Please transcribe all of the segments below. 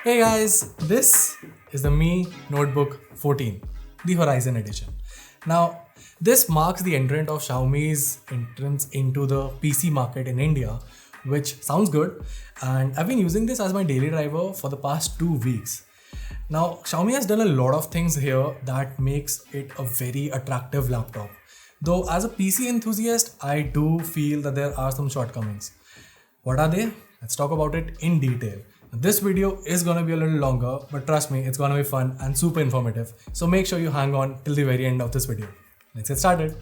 Hey guys, this is the Mi Notebook 14, the Horizon edition. Now, this marks the entrance of Xiaomi's entrance into the PC market in India, which sounds good. And I've been using this as my daily driver for the past 2 weeks. Now, Xiaomi has done a lot of things here that makes it a very attractive laptop. Though as a PC enthusiast, I do feel that there are some shortcomings. What are they? Let's talk about it in detail. This video is going to be a little longer, but trust me, it's going to be fun and super informative. So make sure you hang on till the very end of this video. Let's get started.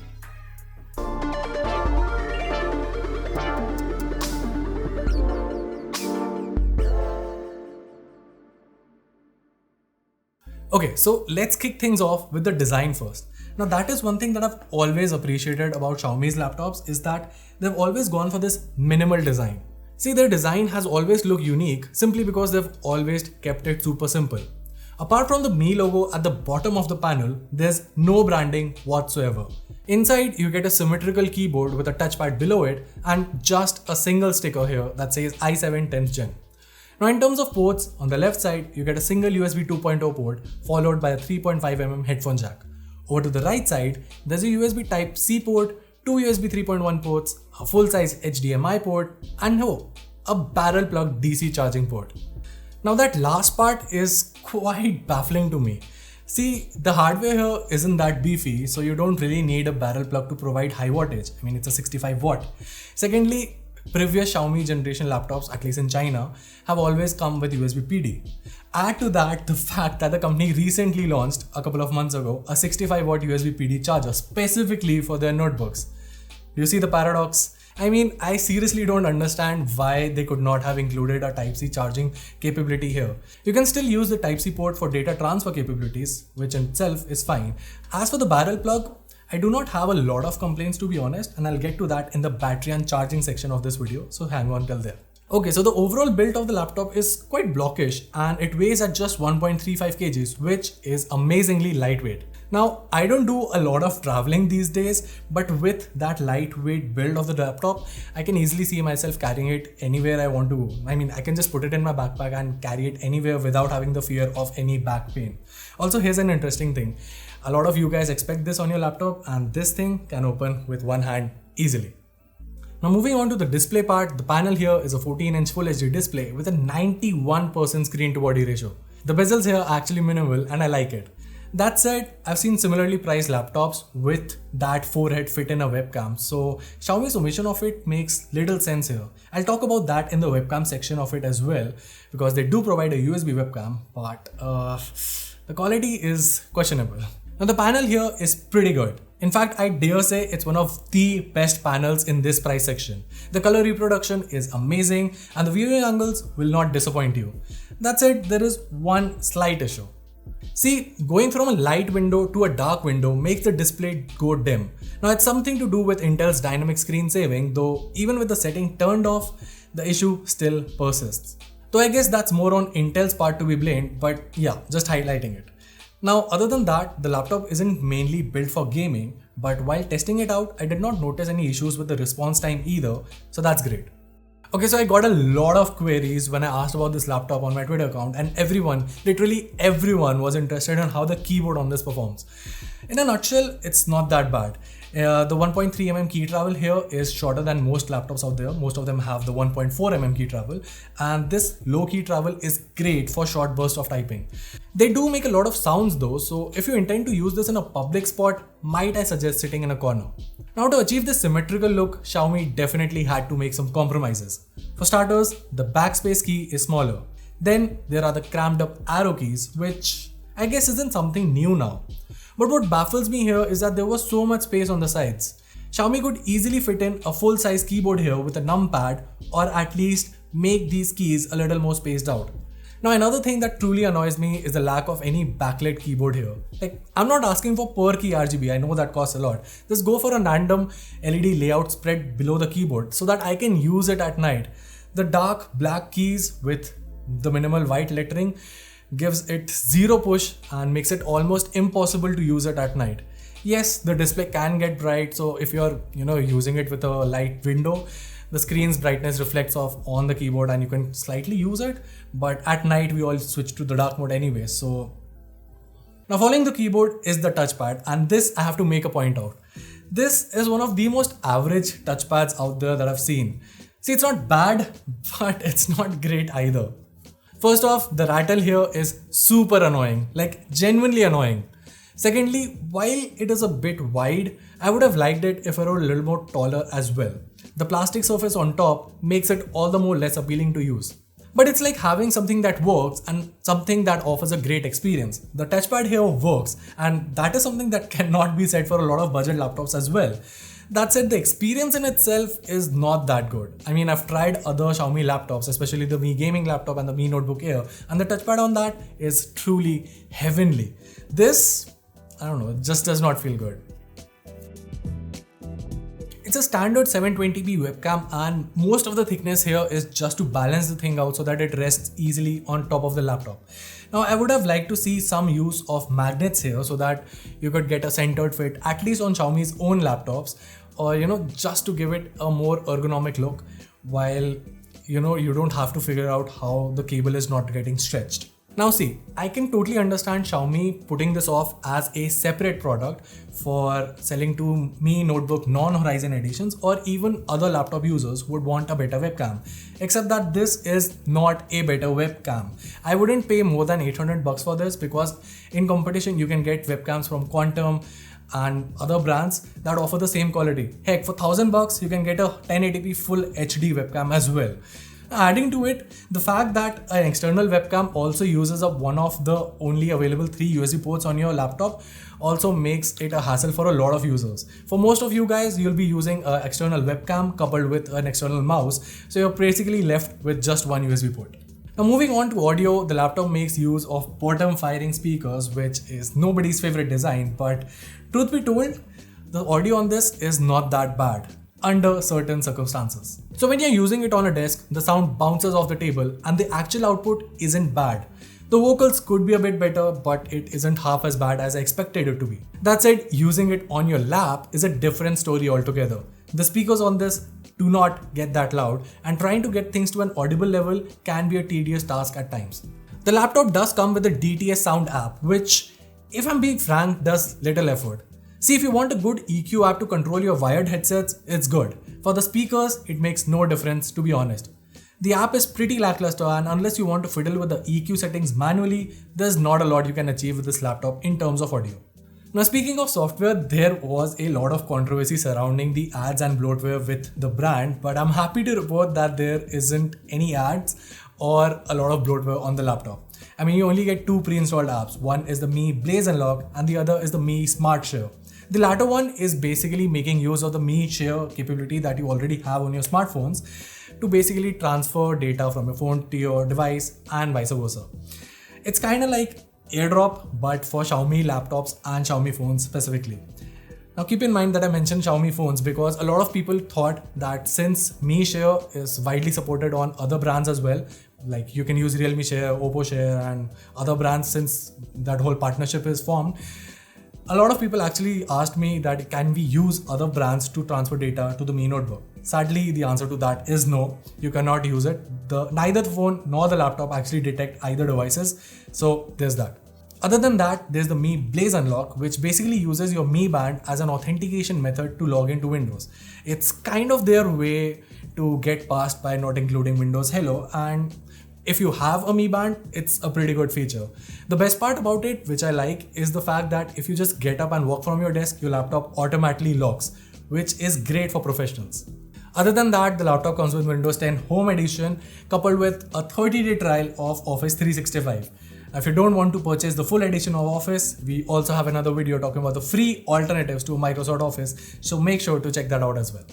Okay, so let's kick things off with the design first. Now that is one thing that I've always appreciated about Xiaomi's laptops is that they've always gone for this minimal design. See, their design has always looked unique simply because they've always kept it super simple. Apart from the Mi logo at the bottom of the panel, there's no branding whatsoever. Inside, you get a symmetrical keyboard with a touchpad below it and just a single sticker here that says i7 10th Gen. Now in terms of ports, on the left side, you get a single USB 2.0 port followed by a 3.5mm headphone jack. Over to the right side, there's a USB Type-C port, two USB 3.1 ports, a full-size HDMI port, and a barrel-plugged DC charging port. Now that last part is quite baffling to me. See, the hardware here isn't that beefy, so you don't really need a barrel plug to provide high wattage. I mean, it's a 65 watt. Secondly, previous Xiaomi generation laptops, at least in China, have always come with USB PD. Add to that the fact that the company recently launched, a couple of months ago, a 65 watt USB PD charger specifically for their notebooks. Do you see the paradox? I mean, I seriously don't understand why they could not have included a Type-C charging capability here. You can still use the Type-C port for data transfer capabilities, which in itself is fine. As for the barrel plug, I do not have a lot of complaints to be honest, and I'll get to that in the battery and charging section of this video, so hang on till there. Okay, so the overall build of the laptop is quite blockish and it weighs at just 1.35 kgs, which is amazingly lightweight. Now, I don't do a lot of traveling these days, but with that lightweight build of the laptop, I can easily see myself carrying it anywhere I want to go. I mean, I can just put it in my backpack and carry it anywhere without having the fear of any back pain. Also, here's an interesting thing. A lot of you guys expect this on your laptop and this thing can open with one hand easily. Now moving on to the display part, the panel here is a 14-inch Full HD display with a 91% screen to body ratio. The bezels here are actually minimal and I like it. That said, I've seen similarly priced laptops with that forehead fit in a webcam, so Xiaomi's omission of it makes little sense here. I'll talk about that in the webcam section of it as well because they do provide a USB webcam, but the quality is questionable. Now the panel here is pretty good. In fact, I dare say it's one of the best panels in this price section. The color reproduction is amazing and the viewing angles will not disappoint you. That said, there is one slight issue. See, going from a light window to a dark window makes the display go dim. Now it's something to do with Intel's dynamic screen saving, though even with the setting turned off, the issue still persists. So I guess that's more on Intel's part to be blamed, but yeah, just highlighting it. Now, other than that, the laptop isn't mainly built for gaming, but while testing it out, I did not notice any issues with the response time either, so that's great. Okay, so I got a lot of queries when I asked about this laptop on my Twitter account and everyone, literally everyone was interested in how the keyboard on this performs. In a nutshell, it's not that bad. The 1.3mm key travel here is shorter than most laptops out there. Most of them have the 1.4mm key travel and this low key travel is great for short bursts of typing. They do make a lot of sounds though, so if you intend to use this in a public spot, might I suggest sitting in a corner. Now to achieve this symmetrical look, Xiaomi definitely had to make some compromises. For starters, the backspace key is smaller. Then there are the crammed up arrow keys, which I guess isn't something new now. But what baffles me here is that there was so much space on the sides. Xiaomi could easily fit in a full-size keyboard here with a numpad or at least make these keys a little more spaced out. Now another thing that truly annoys me is the lack of any backlit keyboard here. Like, I'm not asking for per key RGB, I know that costs a lot. Just go for a random LED layout spread below the keyboard so that I can use it at night. The dark black keys with the minimal white lettering gives it zero push and makes it almost impossible to use it at night. Yes, the display can get bright, so if you're using it with a light window, the screen's brightness reflects off on the keyboard and you can slightly use it, but at night we all switch to the dark mode anyway. So now following the keyboard is the touchpad, and this I have to make a point out. This is one of the most average touchpads out there that I've seen. See, it's not bad, but it's not great either. First off, the rattle here is super annoying, like genuinely annoying. Secondly, while it is a bit wide, I would have liked it if it were a little more taller as well. The plastic surface on top makes it all the more less appealing to use. But it's like having something that works and something that offers a great experience. The touchpad here works, and that is something that cannot be said for a lot of budget laptops as well. That said, the experience in itself is not that good. I mean, I've tried other Xiaomi laptops, especially the Mi Gaming laptop and the Mi Notebook Air, and the touchpad on that is truly heavenly. This, I don't know, it just does not feel good. It's a standard 720p webcam, and most of the thickness here is just to balance the thing out so that it rests easily on top of the laptop. Now, I would have liked to see some use of magnets here so that you could get a centered fit, at least on Xiaomi's own laptops, or just to give it a more ergonomic look while you don't have to figure out how the cable is not getting stretched. Now see, I can totally understand Xiaomi putting this off as a separate product for selling to Mi Notebook non-Horizon editions, or even other laptop users who would want a better webcam. Except that this is not a better webcam. I wouldn't pay more than $800 for this, because in competition you can get webcams from Quantum and other brands that offer the same quality. Heck, for $1,000 you can get a 1080p full HD webcam as well. Adding to it, the fact that an external webcam also uses up one of the only available 3 USB ports on your laptop also makes it a hassle for a lot of users. For most of you guys, you'll be using an external webcam coupled with an external mouse, so you're basically left with just one USB port. Now moving on to audio, the laptop makes use of bottom firing speakers, which is nobody's favorite design, but truth be told, the audio on this is not that bad under certain circumstances. So when you're using it on a desk, the sound bounces off the table and the actual output isn't bad. The vocals could be a bit better, but it isn't half as bad as I expected it to be. That said, using it on your lap is a different story altogether. The speakers on this do not get that loud, and trying to get things to an audible level can be a tedious task at times. The laptop does come with a DTS sound app, which, if I'm being frank, does little effort. See, if you want a good EQ app to control your wired headsets, it's good. For the speakers, it makes no difference, to be honest. The app is pretty lackluster, and unless you want to fiddle with the EQ settings manually, there's not a lot you can achieve with this laptop in terms of audio. Now, speaking of software, there was a lot of controversy surrounding the ads and bloatware with the brand, but I'm happy to report that there isn't any ads or a lot of bloatware on the laptop. I mean, you only get 2 pre-installed apps. One is the Mi Blaze Unlock and the other is the Mi Smart Share. The latter one is basically making use of the Mi Share capability that you already have on your smartphones to basically transfer data from your phone to your device and vice versa. It's kind of like AirDrop, but for Xiaomi laptops and Xiaomi phones specifically. Now keep in mind that I mentioned Xiaomi phones because a lot of people thought that since Mi Share is widely supported on other brands as well, like you can use Realme Share, Oppo Share and other brands since that whole partnership is formed, a lot of people actually asked me that can we use other brands to transfer data to the Mi Notebook. Sadly, the answer to that is no, you cannot use it. Neither the phone nor the laptop actually detect either devices, so there's that. Other than that, there's the Mi Blaze Unlock, which basically uses your Mi Band as an authentication method to log into Windows. It's kind of their way to get past by not including Windows Hello, and if you have a Mi Band, it's a pretty good feature. The best part about it, which I like, is the fact that if you just get up and walk from your desk, your laptop automatically locks, which is great for professionals. Other than that, the laptop comes with Windows 10 Home Edition coupled with a 30-day trial of Office 365. If you don't want to purchase the full edition of Office, we also have another video talking about the free alternatives to Microsoft Office, so make sure to check that out as well.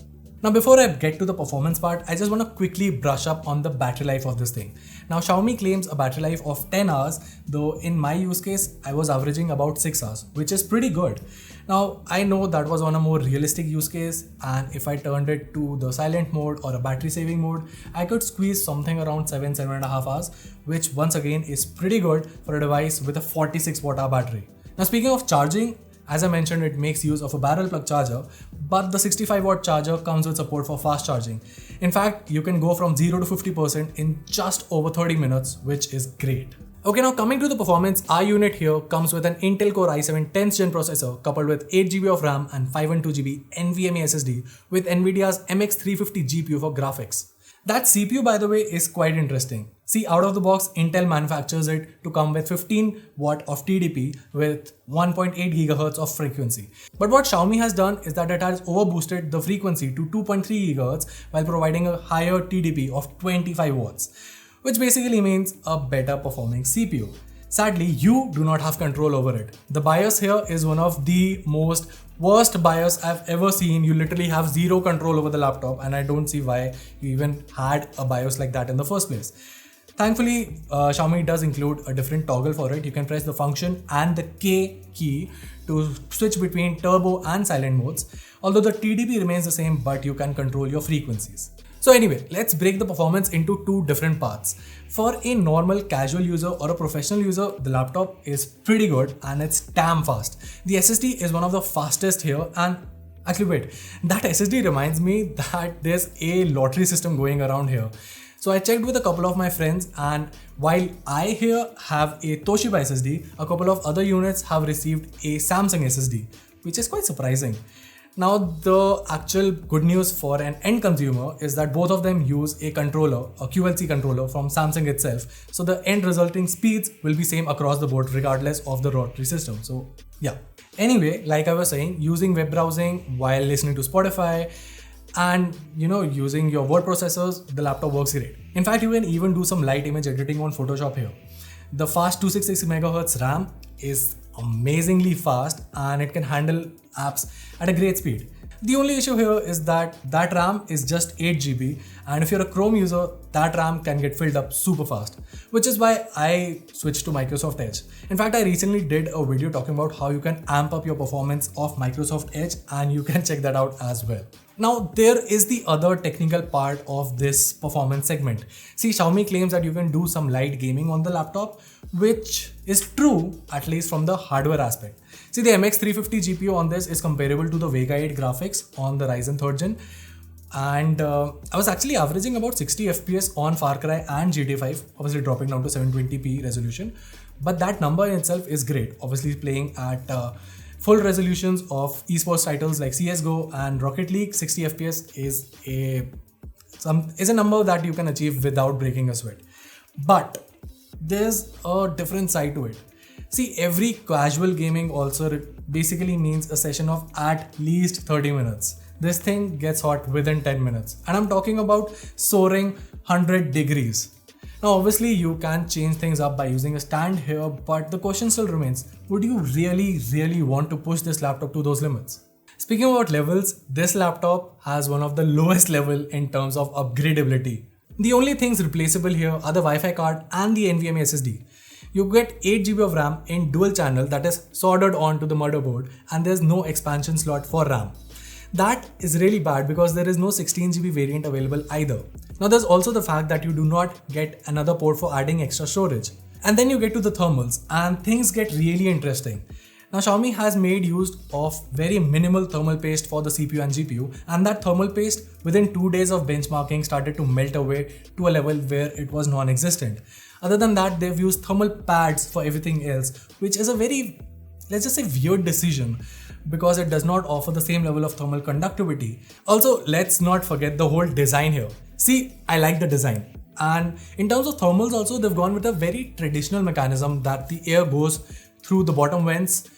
Now before I get to the performance part, I just want to quickly brush up on the battery life of this thing. Now Xiaomi claims a battery life of 10 hours, though in my use case, I was averaging about 6 hours, which is pretty good. Now I know that was on a more realistic use case, and if I turned it to the silent mode or a battery saving mode, I could squeeze something around 7.5 hours, which once again is pretty good for a device with a 46 watt-hour battery. Now speaking of charging, As I mentioned, it makes use of a barrel plug charger, but the 65 watt charger comes with support for fast charging. In fact, you can go from 0 to 50% in just over 30 minutes, which is great. Okay, now coming to the performance, our unit here comes with an Intel Core i7 10th Gen processor coupled with 8GB of RAM and 512GB NVMe SSD with NVIDIA's MX350 GPU for graphics. That CPU, by the way, is quite interesting. See, out of the box, Intel manufactures it to come with 15 watt of TDP with 1.8 GHz of frequency. But what Xiaomi has done is that it has overboosted the frequency to 2.3 GHz while providing a higher TDP of 25 watts, which basically means a better performing CPU. Sadly, you do not have control over it. The BIOS here is one of the worst BIOS I've ever seen. You literally have zero control over the laptop, and I don't see why you even had a BIOS like that in the first place. Thankfully, Xiaomi does include a different toggle for it. You can press the function and the K key to switch between turbo and silent modes, although the TDP remains the same, but you can control your frequencies. So anyway, let's break the performance into two different parts. For a normal casual user or a professional user, the laptop is pretty good and it's damn fast. The SSD is one of the fastest here, and actually wait, that SSD reminds me that there's a lottery system going around here. So I checked with a couple of my friends, and while I here have a Toshiba SSD, a couple of other units have received a Samsung SSD, which is quite surprising. Now, the actual good news for an end consumer is that both of them use a controller, a QLC controller from Samsung itself. So the end resulting speeds will be same across the board regardless of the rotary system. So yeah. Anyway, like I was saying, using web browsing while listening to Spotify and using your word processors, the laptop works great. In fact, you can even do some light image editing on Photoshop here. The fast 266 MHz RAM is amazingly fast and it can handle apps at a great speed. The only issue here is that RAM is just 8GB, and if you're a Chrome user, that RAM can get filled up super fast, which is why I switched to Microsoft Edge. In fact, I recently did a video talking about how you can amp up your performance of Microsoft Edge, and you can check that out as well. Now, there is the other technical part of this performance segment. See, Xiaomi claims that you can do some light gaming on the laptop, which is true, at least from the hardware aspect. See, the MX350 GPU on this is comparable to the Vega 8 graphics on the Ryzen 3rd Gen. And I was actually averaging about 60 FPS on Far Cry and GTA 5, obviously dropping down to 720p resolution. But that number in itself is great. Obviously playing at full resolutions of esports titles like CSGO and Rocket League, 60 FPS is a number that you can achieve without breaking a sweat. But there's a different side to it. See, every casual gaming also basically means a session of at least 30 minutes. This thing gets hot within 10 minutes. And I'm talking about soaring 100 degrees. Now, obviously, you can change things up by using a stand here, but the question still remains, would you really want to push this laptop to those limits? Speaking about levels, this laptop has one of the lowest level in terms of upgradability. The only things replaceable here are the Wi-Fi card and the NVMe SSD. You get 8GB of RAM in dual channel that is soldered onto the motherboard, and there's no expansion slot for RAM. That is really bad because there is no 16GB variant available either. Now, there's also the fact that you do not get another port for adding extra storage. And then you get to the thermals and things get really interesting. Now, Xiaomi has made use of very minimal thermal paste for the CPU and GPU, and that thermal paste within 2 days of benchmarking started to melt away to a level where it was non-existent. Other than that, they've used thermal pads for everything else, which is a very, let's just say, weird decision because it does not offer the same level of thermal conductivity. Also, let's not forget the whole design here. See, I like the design. And in terms of thermals also, they've gone with a very traditional mechanism that the air goes through the bottom vents,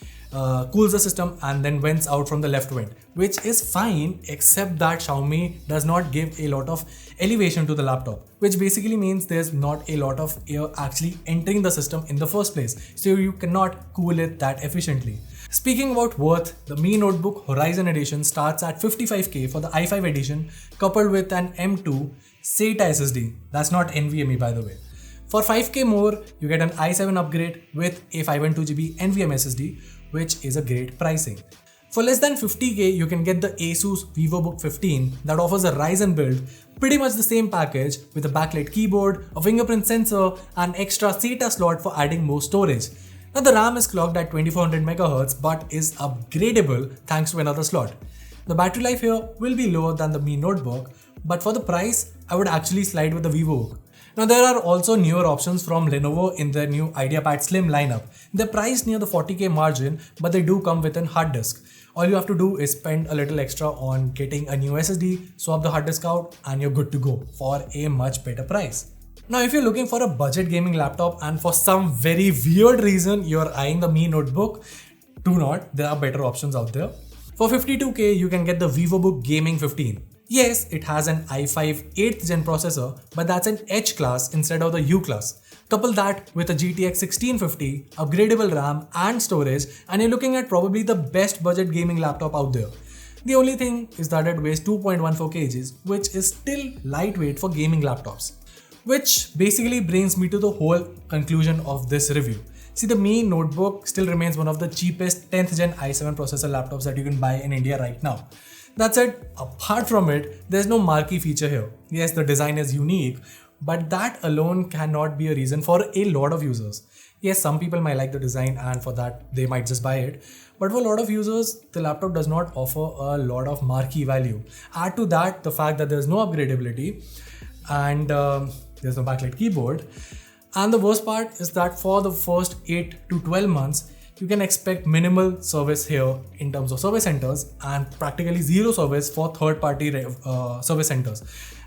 cools the system, and then vents out from the left vent, which is fine, except that Xiaomi does not give a lot of elevation to the laptop, which basically means there's not a lot of air actually entering the system in the first place, so you cannot cool it that efficiently. Speaking about worth, the Mi Notebook Horizon Edition starts at 55K for the i5 edition, coupled with an M2 SATA SSD. That's not NVMe, by the way. For 5K more, you get an i7 upgrade with a 512GB NVMe SSD, which is a great pricing. For less than 50K, you can get the Asus VivoBook 15 that offers a Ryzen build, pretty much the same package with a backlit keyboard, a fingerprint sensor, and extra SATA slot for adding more storage. Now the RAM is clocked at 2400 MHz but is upgradable thanks to another slot. The battery life here will be lower than the Mi Notebook, but for the price, I would actually slide with the VivoBook. Now there are also newer options from Lenovo in their new IdeaPad Slim lineup. They're priced near the 40k margin, but they do come with a hard disk. All you have to do is spend a little extra on getting a new SSD, swap the hard disk out, and you're good to go for a much better price. Now if you're looking for a budget gaming laptop and for some very weird reason you're eyeing the Mi Notebook, do not, there are better options out there. For 52k you can get the VivoBook Gaming 15. Yes, it has an i5 8th gen processor, but that's an H class instead of the U class. Couple that with a GTX 1650, upgradable RAM and storage, and you're looking at probably the best budget gaming laptop out there. The only thing is that it weighs 2.14 kgs, which is still lightweight for gaming laptops. Which basically brings me to the whole conclusion of this review. See, the Mi Notebook still remains one of the cheapest 10th gen i7 processor laptops that you can buy in India right now. That's it. Apart from it, there's no marquee feature here. Yes, the design is unique, but that alone cannot be a reason for a lot of users. Yes, some people might like the design and for that they might just buy it. But for a lot of users, the laptop does not offer a lot of marquee value. Add to that the fact that there's no upgradability and there's no backlit keyboard. And the worst part is that for the first 8 to 12 months, you can expect minimal service here in terms of service centers and practically zero service for third-party service centers.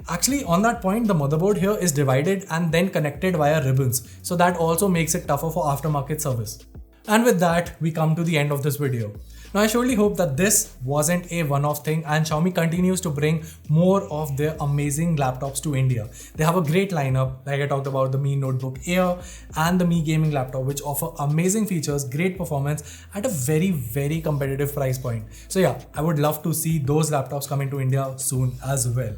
Actually, on that point, the motherboard here is divided and then connected via ribbons. So that also makes it tougher for aftermarket service. And with that, we come to the end of this video. Now, I surely hope that this wasn't a one-off thing and Xiaomi continues to bring more of their amazing laptops to India. They have a great lineup, like I talked about the Mi Notebook Air and the Mi Gaming laptop, which offer amazing features, great performance at a very, very competitive price point. So yeah, I would love to see those laptops coming to India soon as well.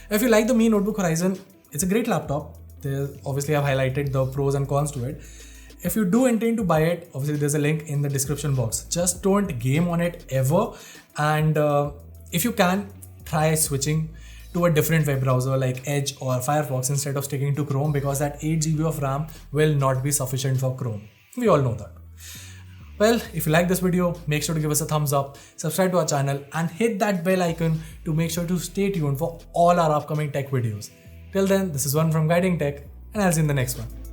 If you like the Mi Notebook Horizon, it's a great laptop. Obviously, I've highlighted the pros and cons to it. If you do intend to buy it, obviously there's a link in the description box. Just don't game on it ever. And if you can, try switching to a different web browser like Edge or Firefox instead of sticking to Chrome, because that 8GB of RAM will not be sufficient for Chrome. We all know that. Well, if you like this video, make sure to give us a thumbs up, subscribe to our channel and hit that bell icon to make sure to stay tuned for all our upcoming tech videos. Till then, this is Varun from Guiding Tech and I'll see you in the next one.